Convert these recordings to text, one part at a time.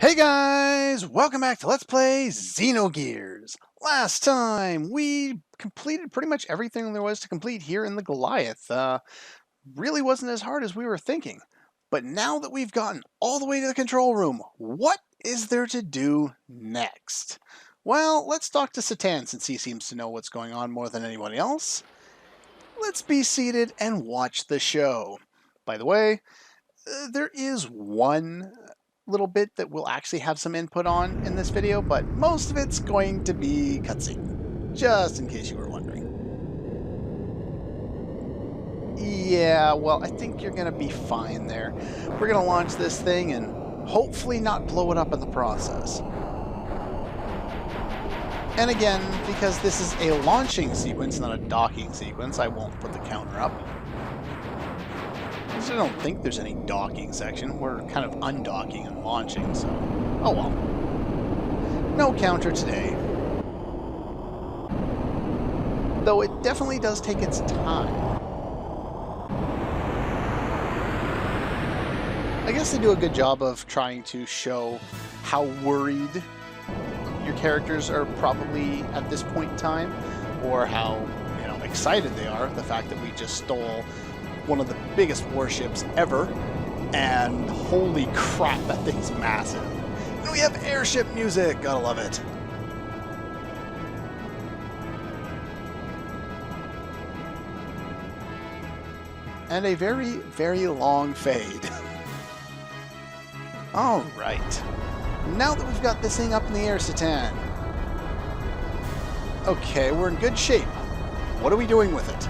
Hey guys! Welcome back to Let's Play Xenogears! Last time, we completed pretty much everything there was to complete here in the Goliath. Really wasn't as hard as we were thinking. But now that we've gotten all the way to the control room, what is there to do next? Well, let's talk to Satan since he seems to know what's going on more than anyone else. Let's be seated and watch the show. By the way, there is one little bit that we'll actually have some input on in this video, but most of it's going to be cutscene, just in case you were wondering. Yeah, well, I think you're going to be fine there. We're going to launch this thing and hopefully not blow it up in the process. And again, because this is a launching sequence, not a docking sequence, I won't put the counter up. I don't think there's any docking section. We're kind of undocking and launching, so... oh well. No counter today. Though it definitely does take its time. I guess they do a good job of trying to show how worried your characters are probably at this point in time, or how, excited they are. The fact that we just stole one of the biggest warships ever, and holy crap, that thing's massive. And we have airship music, gotta love it. And a very, very long fade. Alright. Now that we've got this thing up in the air, Satan. Okay, we're in good shape. What are we doing with it?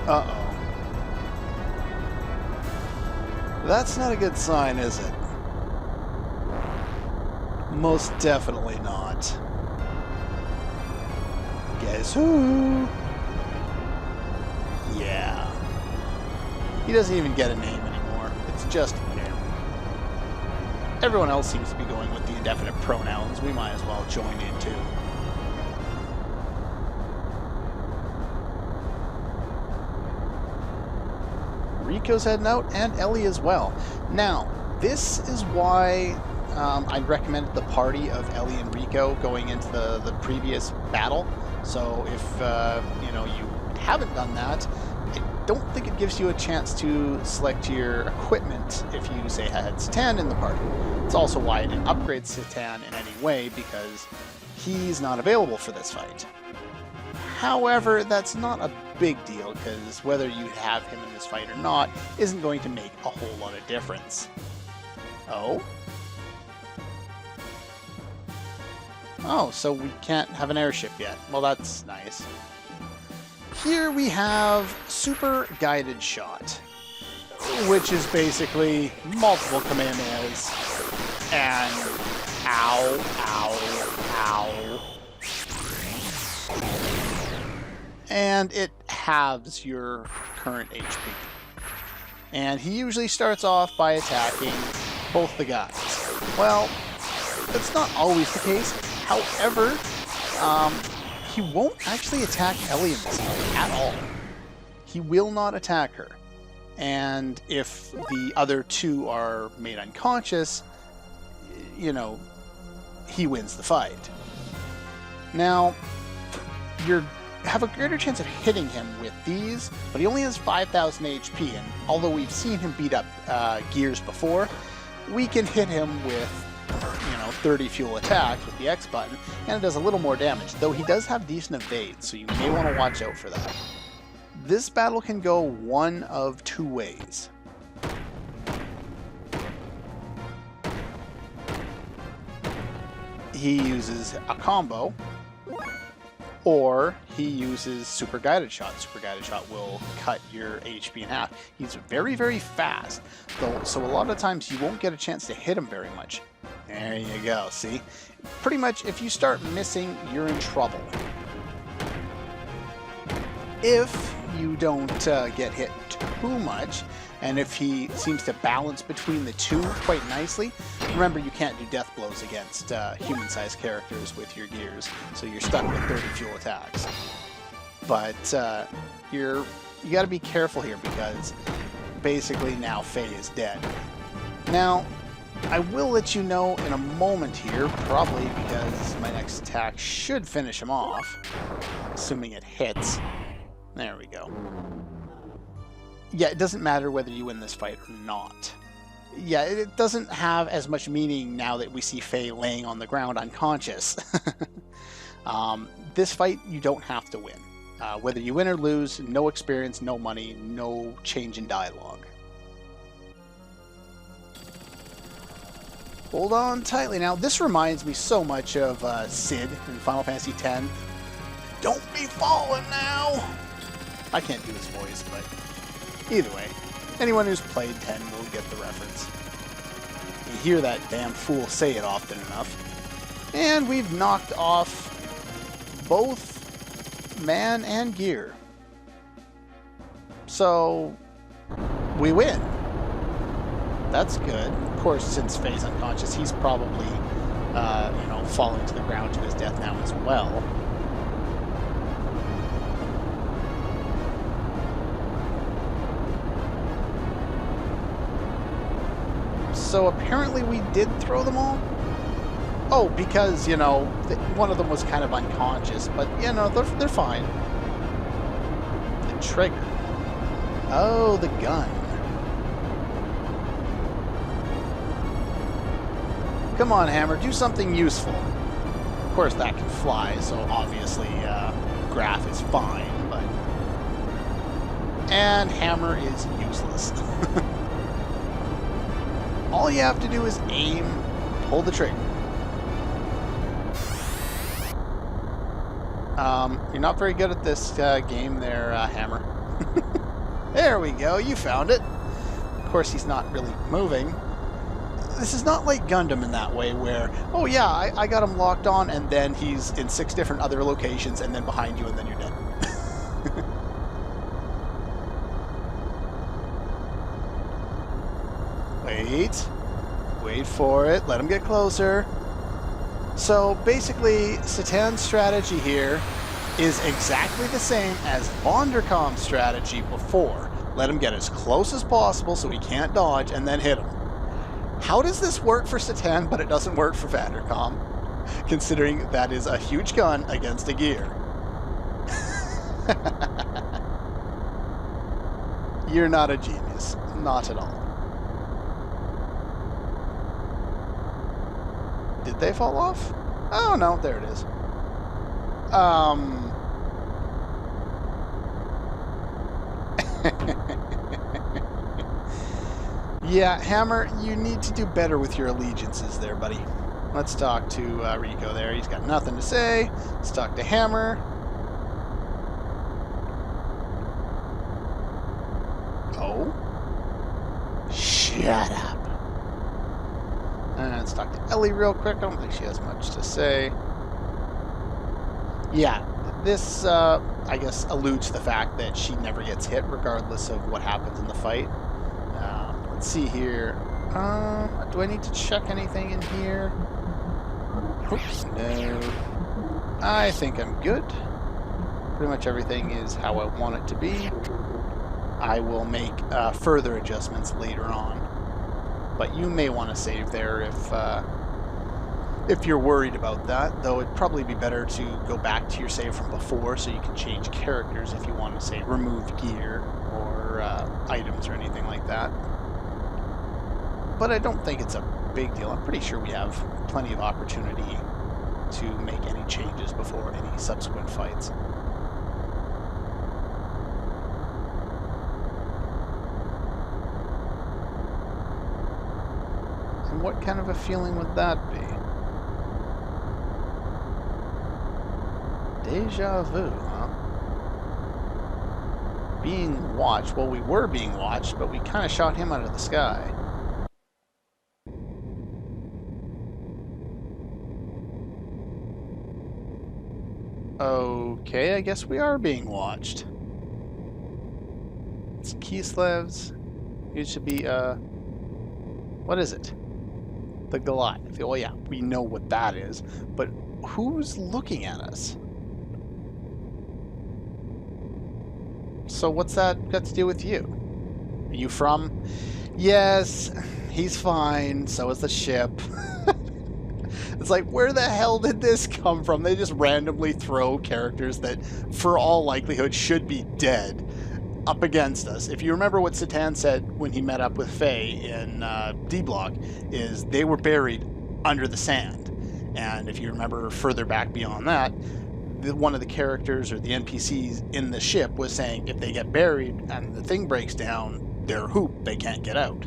Uh-oh. That's not a good sign, is it? Most definitely not. Guess who? Yeah. He doesn't even get a name anymore. It's just him. Everyone else seems to be going with the indefinite pronouns. We might as well join in too. Rico's heading out, and Ellie as well. Now, this is why I'd recommend the party of Ellie and Rico going into the previous battle. So if you haven't done that, I don't think it gives you a chance to select your equipment if you say had Satan in the party. It's also why I didn't upgrade Satan in any way, because he's not available for this fight. However, that's not a big deal, because whether you have him in this fight or not isn't going to make a whole lot of difference. Oh? Oh, so we can't have an airship yet. Well, that's nice. Here we have Super Guided Shot, which is basically multiple Kamehamehas and ow, ow, ow. And it halves your current HP. And he usually starts off by attacking both the guys. Well, that's not always the case. However, he won't actually attack Ellie in this fight at all. He will not attack her. And if the other two are made unconscious, he wins the fight. Now, you have a greater chance of hitting him with these, but he only has 5,000 HP, and although we've seen him beat up Gears before, we can hit him with 30 fuel attacks with the X button, and it does a little more damage, though he does have decent evade, so you may want to watch out for that. This battle can go one of two ways. He uses a combo, or he uses Super Guided Shot. Super Guided Shot will cut your HP in half. He's very, very fast, though, so a lot of times you won't get a chance to hit him very much. There you go, see? Pretty much, if you start missing, you're in trouble. If you don't get hit too much, and if he seems to balance between the two quite nicely, remember you can't do death blows against human-sized characters with your gears, so you're stuck with 30 fuel attacks. But you're you got to be careful here because basically now Faye is dead. Now, I will let you know in a moment here, probably because my next attack should finish him off, assuming it hits. There we go. Yeah, it doesn't matter whether you win this fight or not. Yeah, it doesn't have as much meaning now that we see Faye laying on the ground unconscious. This fight, you don't have to win. Whether you win or lose, no experience, no money, no change in dialogue. Hold on tightly. Now, this reminds me so much of Sid in Final Fantasy X. Don't be falling now! I can't do his voice, but either way, anyone who's played 10 will get the reference. You hear that damn fool say it often enough. And we've knocked off both man and gear. So, we win. That's good. Of course, since Faye's unconscious, he's probably, falling to the ground to his death now as well. So apparently we did throw them all? Oh, because, one of them was kind of unconscious, but, they're fine. The trigger. Oh, the gun. Come on, Hammer, do something useful. Of course, that can fly, so obviously Graph is fine, but... And Hammer is useless. All you have to do is aim, pull the trigger. You're not very good at this game there, Hammer. There we go, you found it. Of course, he's not really moving. This is not like Gundam in that way where, oh yeah, I got him locked on and then he's in 6 different other locations and then behind you and then you're dead. Wait for it, let him get closer. So basically, Satan's strategy here is exactly the same as Vonderkamp's strategy before. Let him get as close as possible so he can't dodge and then hit him. How does this work for Satan, but it doesn't work for Vanderkamp, considering that is a huge gun against a gear? You're not a genius. Not at all. Did they fall off? Oh, no, there it is. Yeah, Hammer, you need to do better with your allegiances there, buddy. Let's talk to Rico there. He's got nothing to say. Let's talk to Hammer. Oh? Shut up. And let's talk to Ellie real quick. I don't think she has much to say. Yeah, this, I guess, alludes to the fact that she never gets hit regardless of what happens in the fight. Let's see here. Do I need to check anything in here? Oops, no. I think I'm good. Pretty much everything is how I want it to be. I will make further adjustments later on. But you may want to save there if you're worried about that, though it'd probably be better to go back to your save from before so you can change characters if you want to, say, remove gear or items or anything like that. But I don't think it's a big deal. I'm pretty sure we have plenty of opportunity to make any changes before any subsequent fights. And what kind of a feeling would that be? Deja vu, huh? Being watched. Well, we were being watched, but we kind of shot him out of the sky. Okay, I guess we are being watched. It's Kislev's. It should be, what is it? The Goliath. Oh yeah, we know what that is. But who's looking at us? So what's that got to do with you? Are you from? Yes, he's fine. So is the ship. It's like, where the hell did this come from? They just randomly throw characters that, for all likelihood, should be dead up against us. If you remember what Satan said when he met up with Faye in D-Block, is they were buried under the sand. And if you remember further back beyond that, one of the characters or the NPCs in the ship was saying if they get buried and the thing breaks down, they're hooped. They can't get out.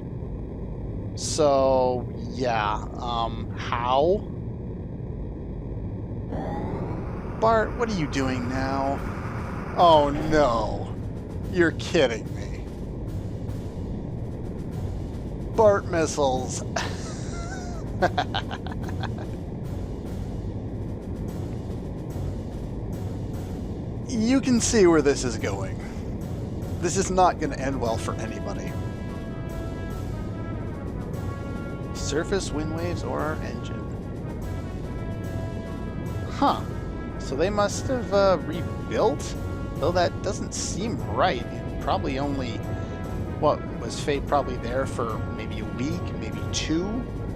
So, yeah. How? Bart, what are you doing now? Oh, no. You're kidding me. Bart missiles. You can see where this is going. This is not going to end well for anybody. Surface, wind waves, or our engine. Huh. So they must have rebuilt? Though that doesn't seem right. It probably only... What, was Faye probably there for maybe a week, maybe 2?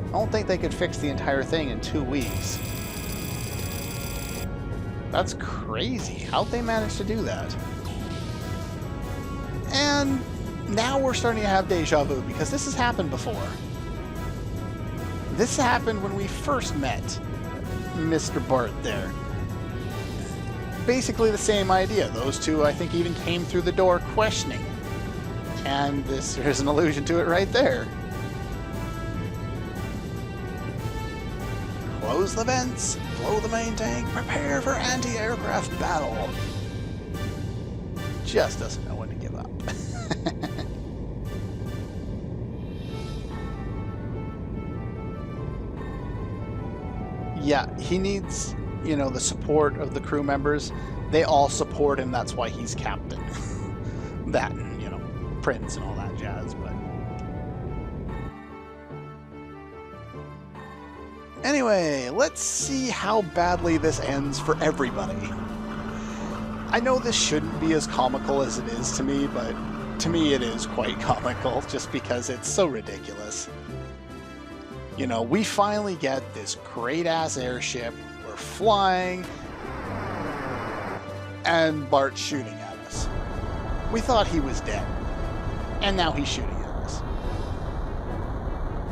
I don't think they could fix the entire thing in 2 weeks. That's crazy. How'd they manage to do that? And now we're starting to have deja vu, because this has happened before. This happened when we first met Mr. Bart there. Basically the same idea. Those two, I think, even came through the door questioning. And there's an allusion to it right there. Close the vents, blow the main tank, prepare for anti-aircraft battle. Just doesn't know when to give up. Yeah, he needs, you know, the support of the crew members. They all support him, that's why he's captain. That and, you know, Prince and all that jazz, but... Anyway, let's see how badly this ends for everybody. I know this shouldn't be as comical as it is to me, but to me it is quite comical, just because it's so ridiculous. You know, we finally get this great-ass airship, we're flying, and Bart's shooting at us. We thought he was dead, and now he's shooting at us.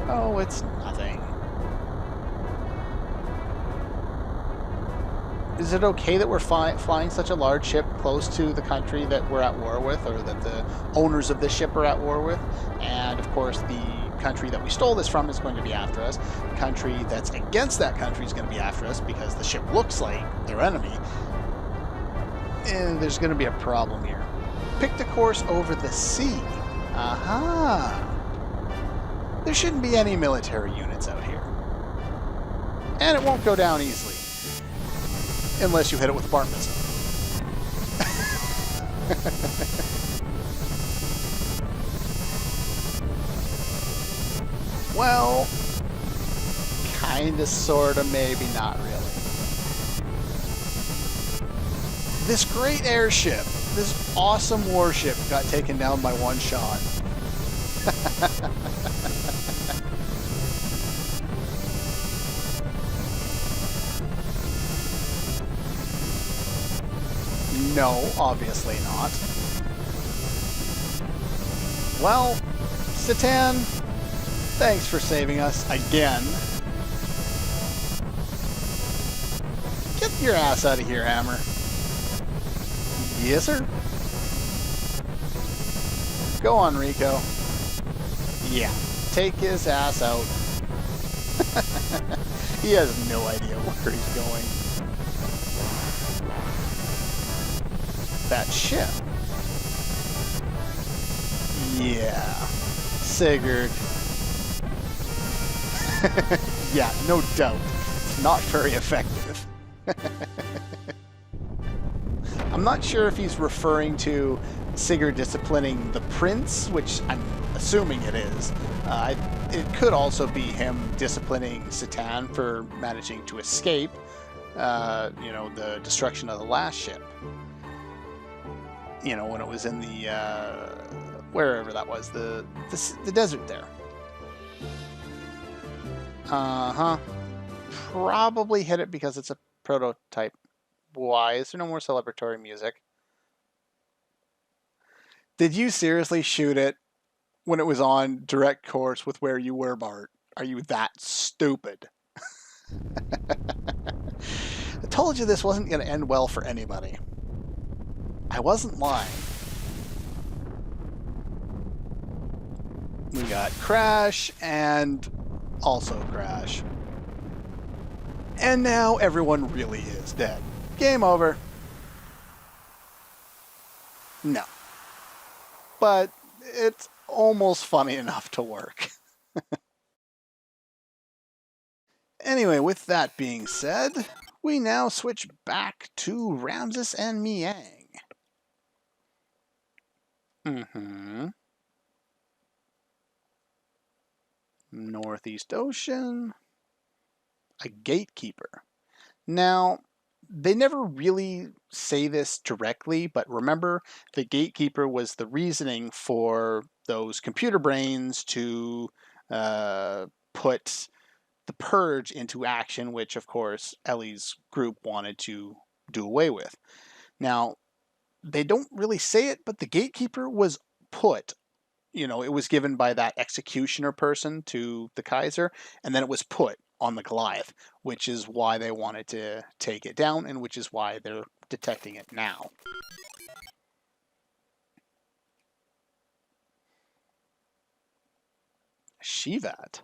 Oh, it's nothing. Is it okay that we're flying such a large ship close to the country that we're at war with, or that the owners of this ship are at war with? And, of course, the country that we stole this from is going to be after us. The country that's against that country is going to be after us because the ship looks like their enemy. And there's going to be a problem here. Pick the course over the sea. Aha! There shouldn't be any military units out here. And it won't go down easily. Unless you hit it with a Bart missile. Well, kinda, sorta, maybe not really. This great airship, this awesome warship got taken down by one shot. No, obviously not. Well, Satan, thanks for saving us again. Get your ass out of here, Hammer. Yes, sir. Go on, Rico. Yeah, take his ass out. He has no idea where he's going. That ship. Yeah. Sigurd. Yeah, no doubt. It's not very effective. I'm not sure if he's referring to Sigurd disciplining the prince, which I'm assuming it is. It could also be him disciplining Satan for managing to escape, you know, the destruction of the last ship. You know, when it was in the wherever that was, the desert there. Uh-huh. Probably hit it because it's a prototype. Why is there no more celebratory music? Did you seriously shoot it when it was on direct course with where you were, Bart? Are you that stupid? I told you this wasn't going to end well for anybody. I wasn't lying. We got Crash and also Crash. And now everyone really is dead. Game over. No. But it's almost funny enough to work. Anyway, with that being said, we now switch back to Ramses and Miang. Northeast Ocean. A gatekeeper. Now, they never really say this directly, but remember, the gatekeeper was the reasoning for those computer brains to put the purge into action, which, of course, Ellie's group wanted to do away with. Now, they don't really say it, but the gatekeeper was put, you know, it was given by that executioner person to the Kaiser, and then it was put on the Goliath, which is why they wanted to take it down, and which is why they're detecting it now. Shivat.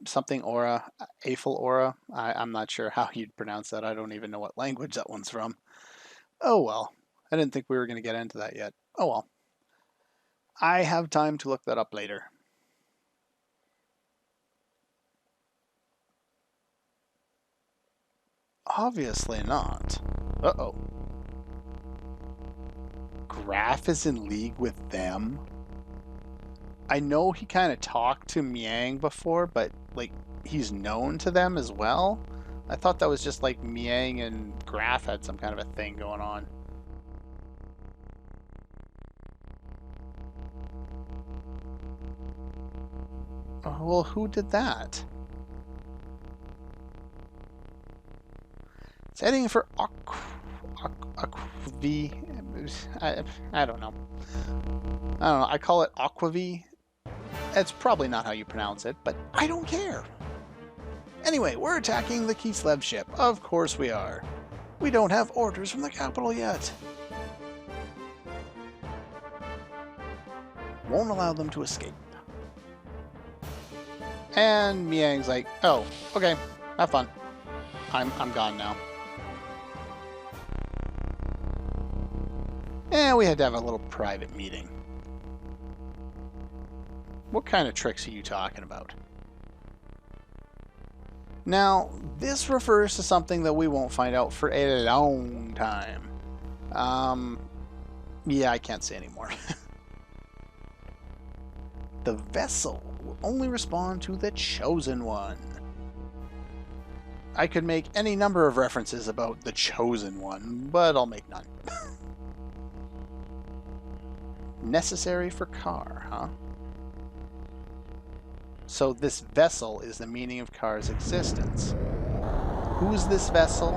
Something aura, Eiffel aura. I'm not sure how you'd pronounce that. I don't even know what language that one's from. Oh well. I didn't think we were going to get into that yet. Oh well. I have time to look that up later. Obviously not. Uh-oh. Graf is in league with them? I know he kind of talked to Miang before, but, like, he's known to them as well? I thought that was just, like, Miang and Graf had some kind of a thing going on. Oh, well, who did that? It's heading for Aquavi. I don't know. I call it Aquavi. That's probably not how you pronounce it, but I don't care. Anyway, we're attacking the Kislev ship. Of course we are. We don't have orders from the capital yet. Won't allow them to escape. And Miang's like, oh, okay, have fun. I'm gone now. And we had to have a little private meeting. What kind of tricks are you talking about? Now, this refers to something that we won't find out for a long time. Yeah, I can't say anymore. The vessel will only respond to the Chosen One. I could make any number of references about the Chosen One, but I'll make none. Necessary for Car, huh? So this vessel is the meaning of Car's existence. Who's this vessel?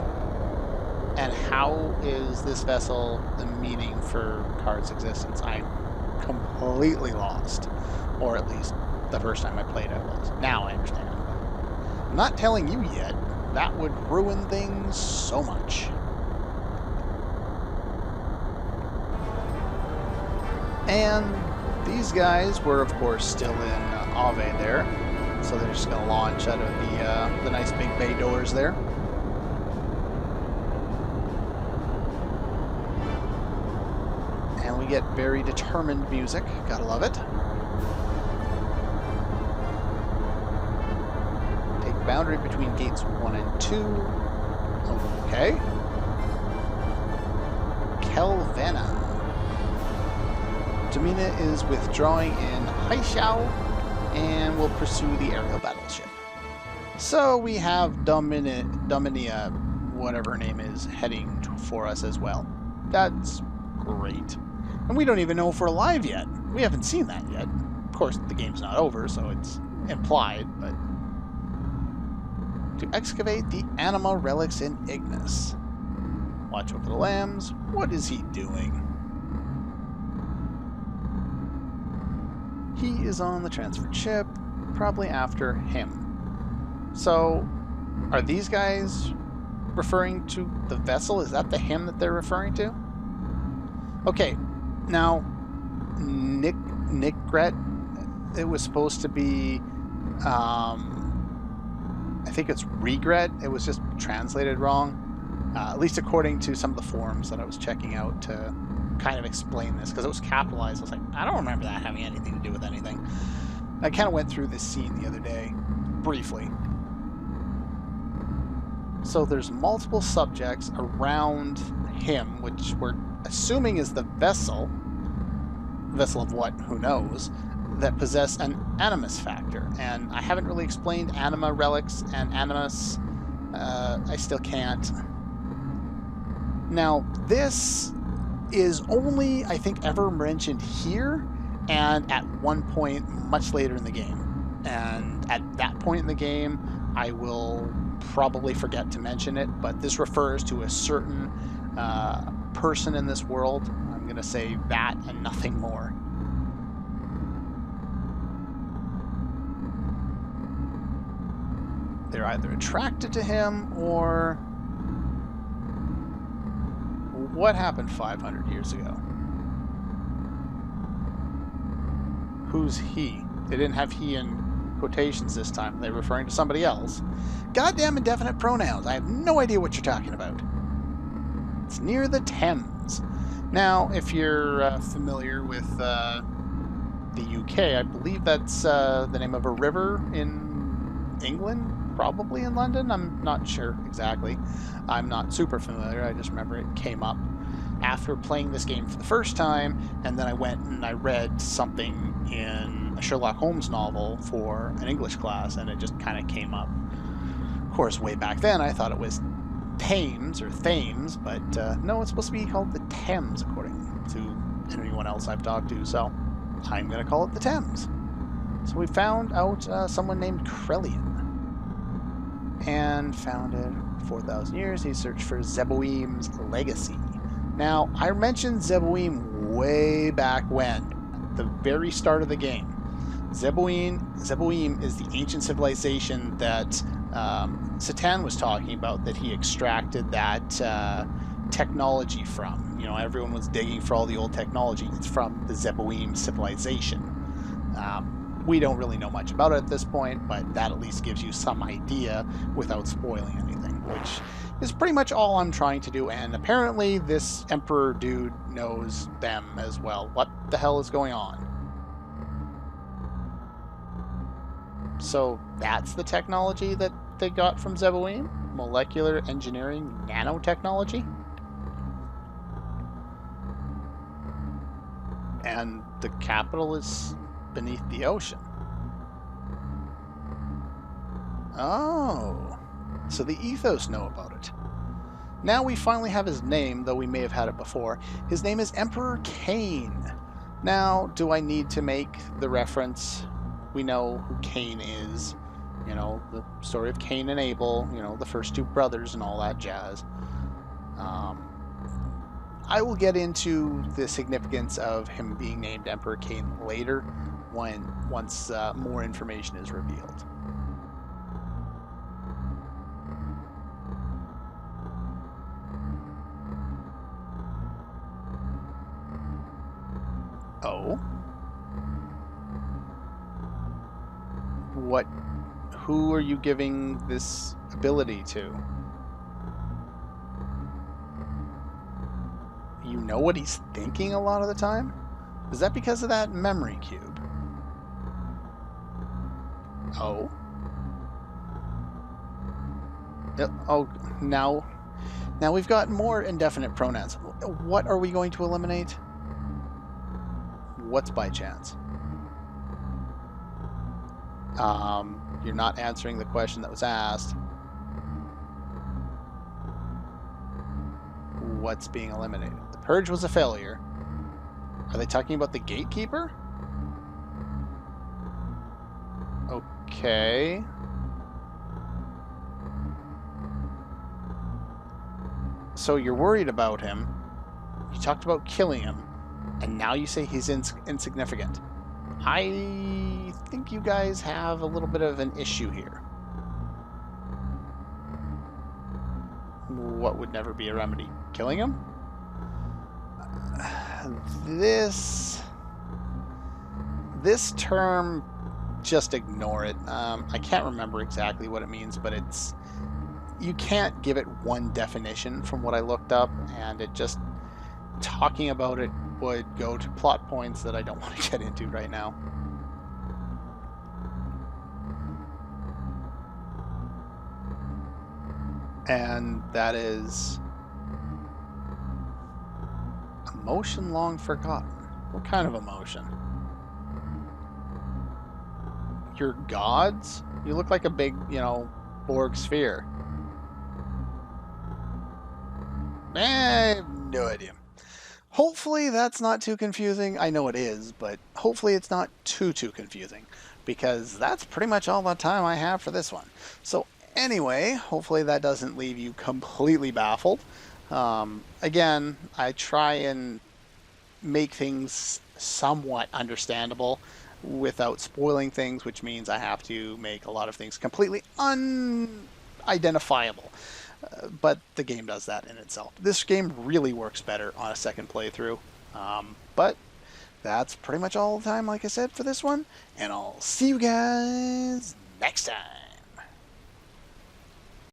And how is this vessel the meaning for Car's existence? I'm completely lost. Or at least the first time I played I was. Now I understand. I'm not telling you yet. That would ruin things so much. And these guys were, of course, still in Ave there. So they're just going to launch out of the nice big bay doors there. And we get very determined music. Gotta love it. Take boundary between gates 1 and 2. Okay. Kelvena. Domina is withdrawing in Haishao and will pursue the aerial battleship. So we have Dominia whatever her name is heading for us as well. That's great. And we don't even know if we're alive yet. We haven't seen that yet. Of course, the game's not over, so it's implied, but... To excavate the anima relics in Ignis. Watch over the lambs. What is he doing? He is on the transferred ship, probably after him. So, are these guys referring to the vessel? Is that the him that they're referring to? Okay, now, Nickgret, it was supposed to be, I think it's regret. It was just translated wrong. At least according to some of the forums that I was checking out to kind of explain this, because it was capitalized. I was like, I don't remember that having anything to do with anything. I kind of went through this scene the other day, briefly. So there's multiple subjects around him, which we're assuming is the vessel. Vessel of what? Who knows? That possess an animus factor. And I haven't really explained anima relics and animus. I still can't. Now, this is only, I think, ever mentioned here and at one point much later in the game. And at that point in the game, I will probably forget to mention it, but this refers to a certain person in this world. I'm going to say that and nothing more. They're either attracted to him or... What happened 500 years ago? Who's he? They didn't have he in quotations this time. They're referring to somebody else. Goddamn indefinite pronouns. I have no idea what you're talking about. It's near the Thames. Now, if you're familiar with the UK, I believe that's the name of a river in England. Probably in London. I'm not sure exactly. I'm not super familiar. I just remember it came up after playing this game for the first time, and then I went and I read something in a Sherlock Holmes novel for an English class, and it just kind of came up. Of course, way back then I thought it was Thames or Thames, but no, it's supposed to be called the Thames according to anyone else I've talked to, so I'm going to call it the Thames. So we found out someone named Krellian. And founded 4,000 years. He searched for Zeboim's legacy. Now, I mentioned Zeboim way back when, at the very start of the game. Zeboim is the ancient civilization that Satan was talking about, that he extracted that technology from. You know, everyone was digging for all the old technology. It's from the Zeboim civilization. We don't really know much about it at this point, but that at least gives you some idea without spoiling anything, which is pretty much all I'm trying to do, and apparently this Emperor dude knows them as well. What the hell is going on? So that's the technology that they got from Zeboim? Molecular engineering nanotechnology? And the capital is beneath the ocean. Oh, so the Ethos know about it. Now we finally have his name, though we may have had it before. His name is Emperor Cain. Now, do I need to make the reference? We know who Cain is. You know, the story of Cain and Abel, you know, the first two brothers and all that jazz. I will get into the significance of him being named Emperor Cain later, once more information is revealed. Oh? What? Who are you giving this ability to? You know what he's thinking a lot of the time? Is that because of that memory cube? Oh. Oh, now we've got more indefinite pronouns. What are we going to eliminate? What's by chance? You're not answering the question that was asked. what's being eliminated. The purge was a failure. Are they talking about the gatekeeper? Okay. So you're worried about him. You talked about killing him. And now you say he's insignificant. I think you guys have a little bit of an issue here. What would never be a remedy? Killing him? This term, just ignore it. I can't remember exactly what it means, but you can't give it one definition from what I looked up, and it just, talking about it would go to plot points that I don't want to get into right now. And that is emotion long forgotten. What kind of emotion? Your gods? You look like a big, Borg sphere. I have no idea. Hopefully that's not too confusing. I know it is, but hopefully it's not too confusing, because that's pretty much all the time I have for this one. So anyway, hopefully that doesn't leave you completely baffled. Again, I try and make things somewhat understandable without spoiling things, which means I have to make a lot of things completely unidentifiable. But the game does that in itself. This game really works better on a second playthrough. But that's pretty much all the time, like I said, for this one. And I'll see you guys next time.